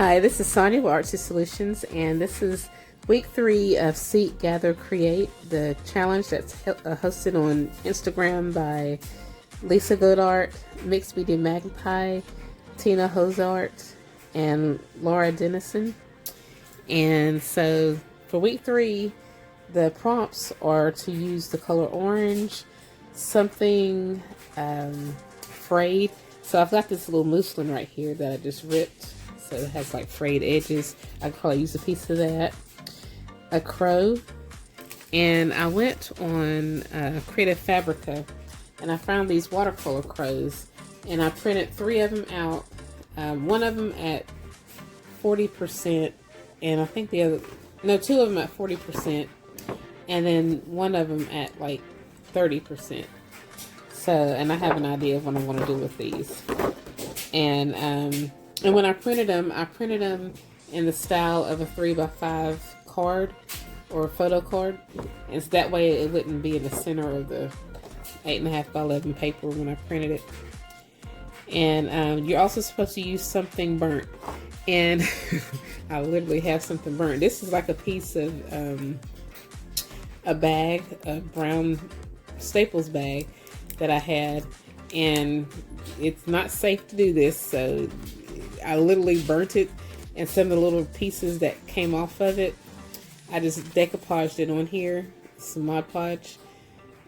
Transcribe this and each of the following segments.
Hi, this is Sonia with Artsy Solutions, and this is week 3 of Seek, Gather, Create, the challenge that's hosted on Instagram by Lisa Goodart, Mixed Media Magpie, Tina Hozart, and Laura Dennison. And so for week 3, the prompts are to use the color orange, something frayed. So I've got this little muslin right here that I just ripped. So it has like frayed edges. I could probably use a piece of that. A crow. And I went on Creative Fabrica and I found these watercolor crows. And I printed 3 of them out. One of them at 40%. And I think 2 of them at 40%. And then one of them at like 30%. So, and I have an idea of what I'm going to do with these. And when I printed them in the style of a 3x5 card or a photo card. And so that way it wouldn't be in the center of the 8.5x11 paper when I printed it. And you're also supposed to use something burnt. And I literally have something burnt. This is like a piece of a bag, a brown Staples bag that I had. And it's not safe to do this, so I literally burnt it, and some of the little pieces that came off of it, I just decoupaged it on here, some Mod Podge,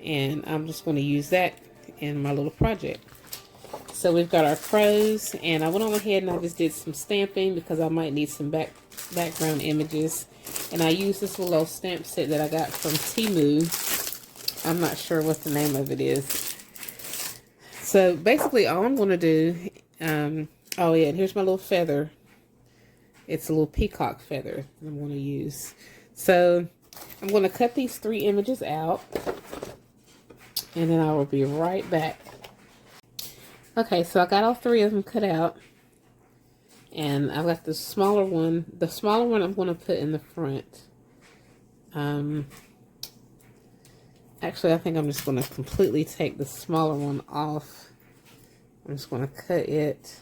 and I'm just going to use that in my little project. So we've got our crows, and I went on ahead and I just did some stamping because I might need some background images. And I used this little old stamp set that I got from Temu. I'm not sure what the name of it is. So basically all I'm going to do, oh yeah, and here's my little feather. It's a little peacock feather that I'm going to use. So I'm going to cut these 3 images out, and then I will be right back. Okay, so I got all 3 of them cut out, and I've got the smaller one. The smaller one I'm going to put in the front. Actually, I think I'm just going to completely take the smaller one off. I'm just going to cut it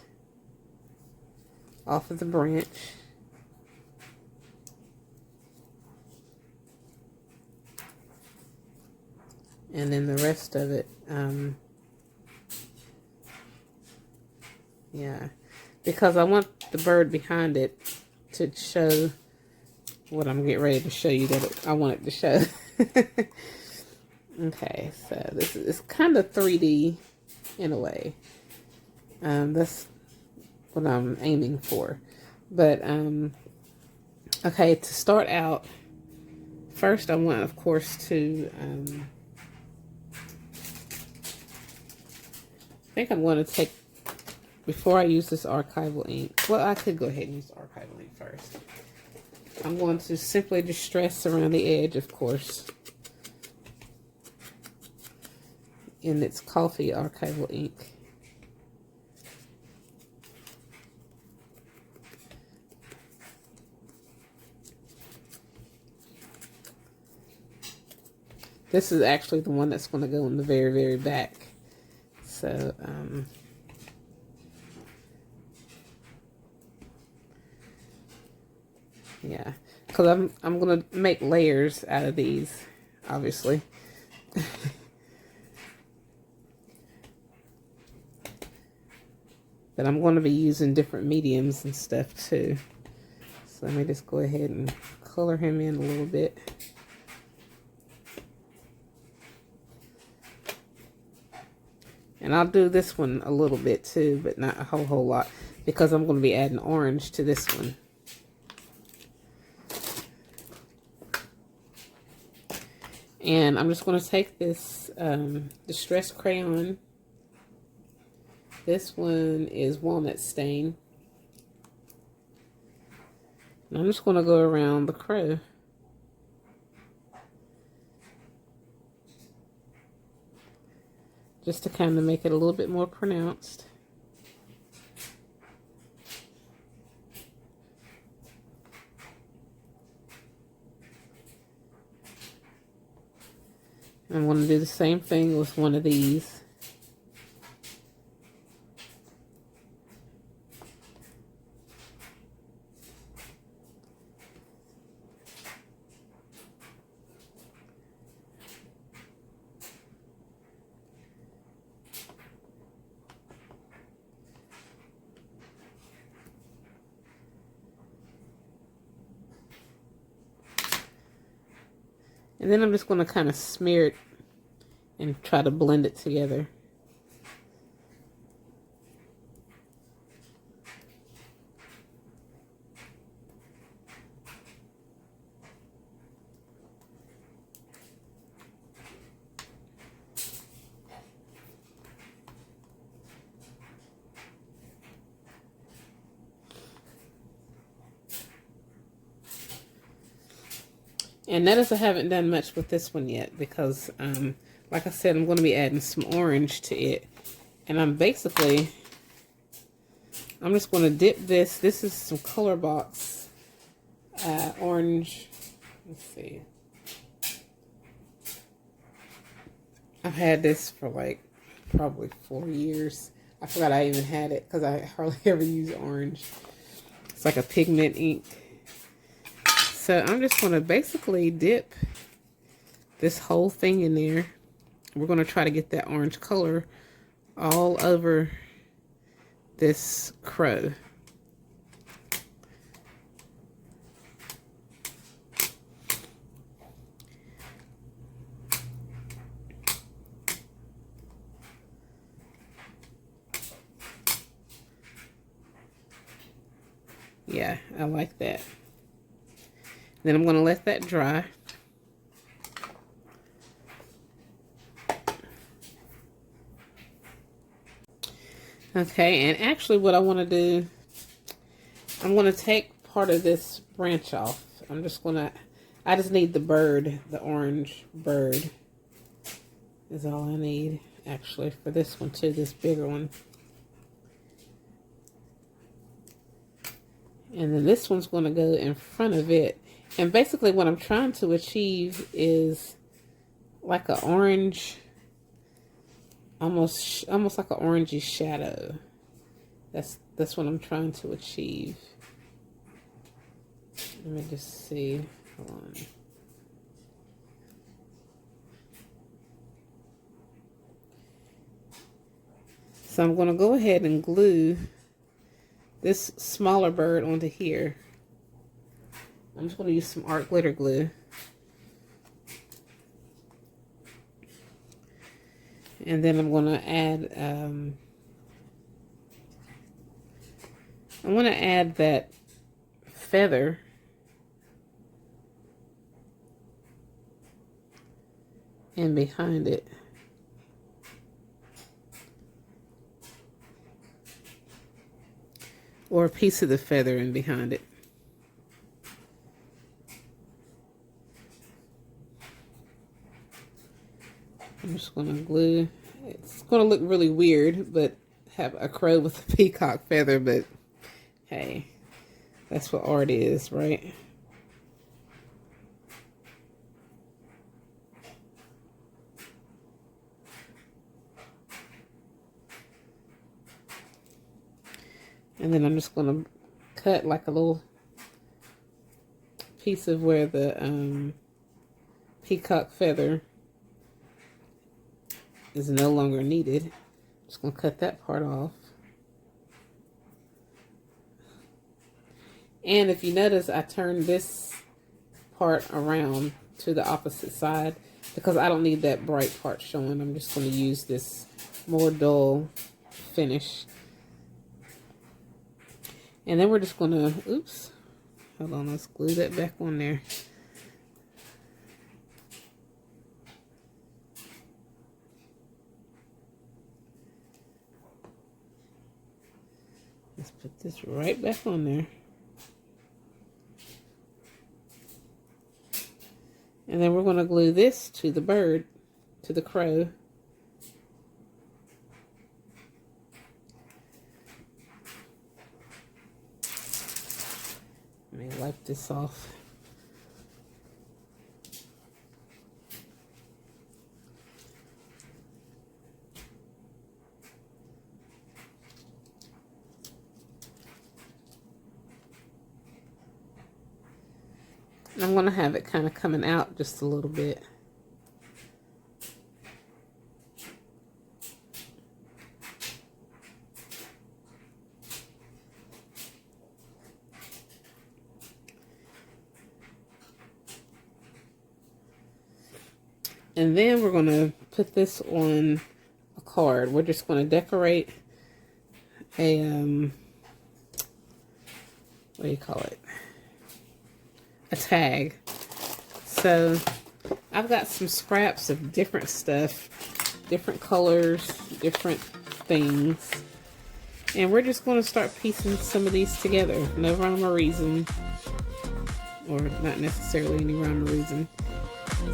off of the branch. And then the rest of it, yeah, because I want the bird behind it to show what I'm getting ready to show you that I want it to show. Okay, so this is kind of 3D in a way. That's what I'm aiming for. But, okay, to start out, first I want, of course, to, I think I'm going to take, before I use this archival ink, well, I could go ahead and use archival ink first. I'm going to simply distress around the edge, of course. And it's coffee archival ink. This is actually the one that's going to go in the very, very back. So, yeah, because I'm going to make layers out of these, obviously. But I'm going to be using different mediums and stuff too. So let me just go ahead and color him in a little bit. And I'll do this one a little bit too, but not a whole lot, because I'm going to be adding orange to this one. And I'm just going to take this distress crayon. This one is walnut stain. And I'm just going to go around the crow. Just to kind of make it a little bit more pronounced. I'm going to do the same thing with one of these. And then I'm just going to kind of smear it and try to blend it together. And notice I haven't done much with this one yet because, like I said, I'm going to be adding some orange to it. And I'm just going to dip this. This is some Color Box orange. Let's see. I've had this for like probably 4 years. I forgot I even had it because I hardly ever use orange. It's like a pigment ink. So I'm just going to basically dip this whole thing in there. We're going to try to get that orange color all over this crow. Yeah, I like that. Then I'm going to let that dry. Okay, and actually what I want to do, I'm going to take part of this branch off. I just need the bird, the orange bird is all I need actually for this one too, this bigger one. And then this one's going to go in front of it. And basically what I'm trying to achieve is like an orange, almost like an orangey shadow. That's what I'm trying to achieve. Let me just see. Hold on. So I'm going to go ahead and glue this smaller bird onto here. I'm just going to use some art glitter glue. And then I'm going to add that feather in behind it. Or a piece of the feather in behind it. I'm just going to glue. It's going to look really weird, but have a crow with a peacock feather, but hey, that's what art is, right? And then I'm just going to cut like a little piece of where the peacock feather is no longer needed. Just going to cut that part off. And if you notice, I turned this part around to the opposite side because I don't need that bright part showing. I'm just going to use this more dull finish. And then we're just going to, oops, hold on, let's glue that back on there. Let's put this right back on there. And then we're going to glue this to the bird, to the crow. Let me wipe this off. I'm going to have it kind of coming out just a little bit. And then we're going to put this on a card. We're just going to decorate a, what do you call it? A tag. So I've got some scraps of different stuff, different colors, different things. And we're just going to start piecing some of these together. No rhyme or reason. Or not necessarily any rhyme or reason.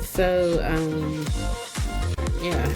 So, yeah.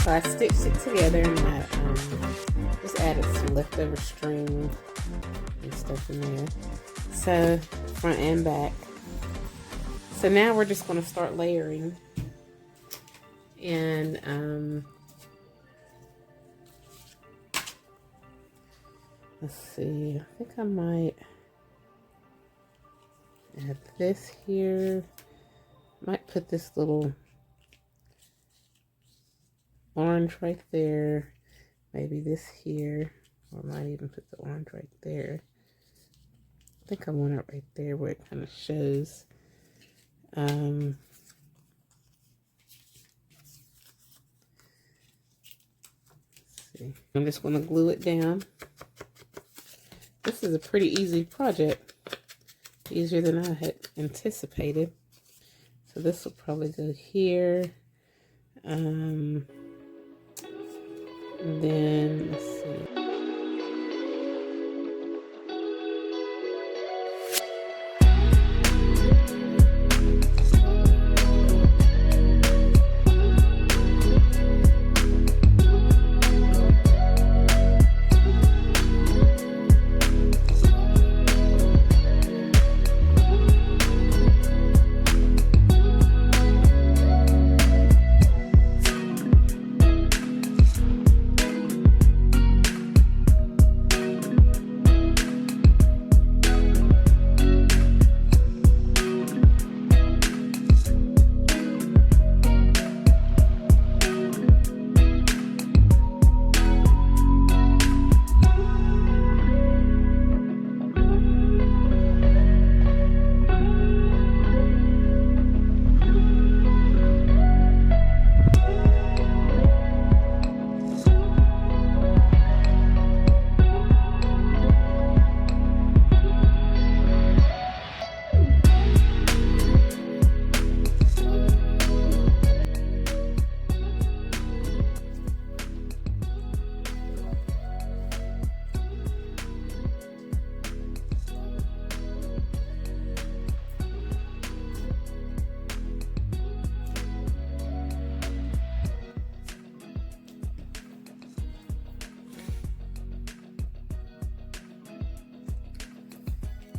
So I stitched it together and I just added some leftover string and stuff in there. So front and back. So now we're just going to start layering. And let's see, I think I might add this here. Might put this little orange right there, maybe this here, or I might even put the orange right there. I think I want it right there where it kind of shows. Let's see. I'm just going to glue it down. This is a pretty easy project, easier than I had anticipated. So this will probably go here. And then, let's see.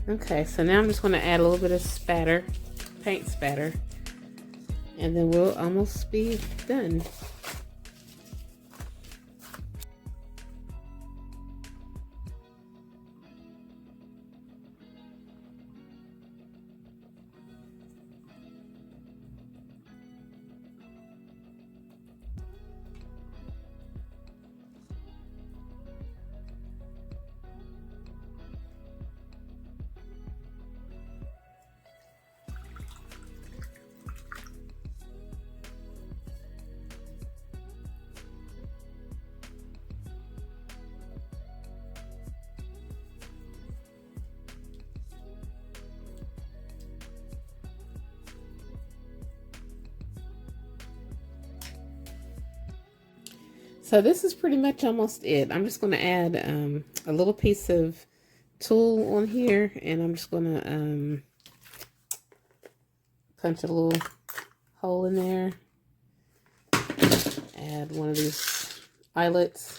Okay, so now I'm just going to add a little bit of spatter, paint spatter, and then we'll almost be done. So this is pretty much almost it. I'm just going to add a little piece of tulle on here, and I'm just going to punch a little hole in there. Add one of these eyelets.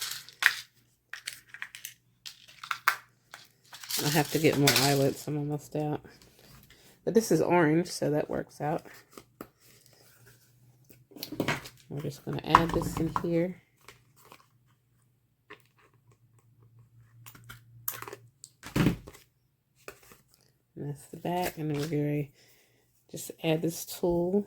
I have to get more eyelets. I'm almost out. But this is orange, so that works out. We're just going to add this in here. And that's the back, and then we're going to just add this tulle.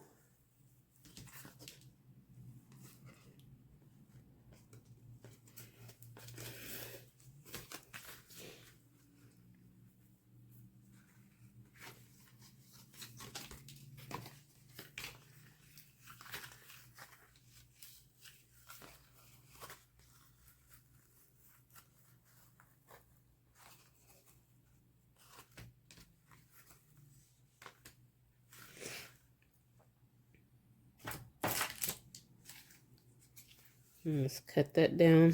Let's cut that down.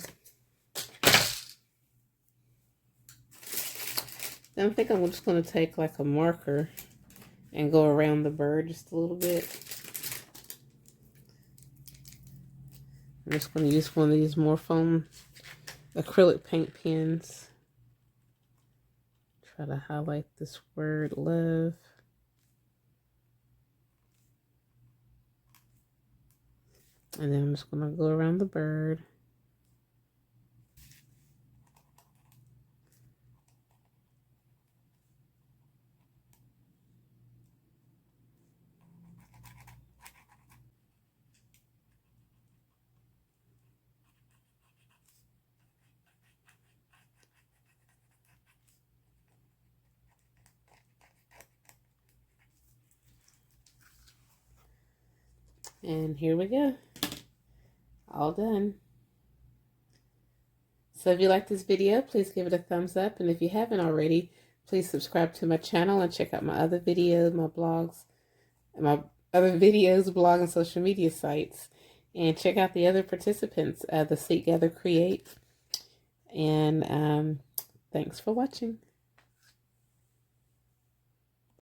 Then I think I'm just going to take like a marker and go around the bird just a little bit. I'm just going to use one of these Morphone acrylic paint pens. Try to highlight this word love. And then I'm just going to go around the bird. And here we go. All done. So if you like this video, please give it a thumbs up. And if you haven't already, please subscribe to my channel and check out my other videos, my blogs, and my other videos, blog, and social media sites. And check out the other participants at the Seek, Gather, Create. And thanks for watching.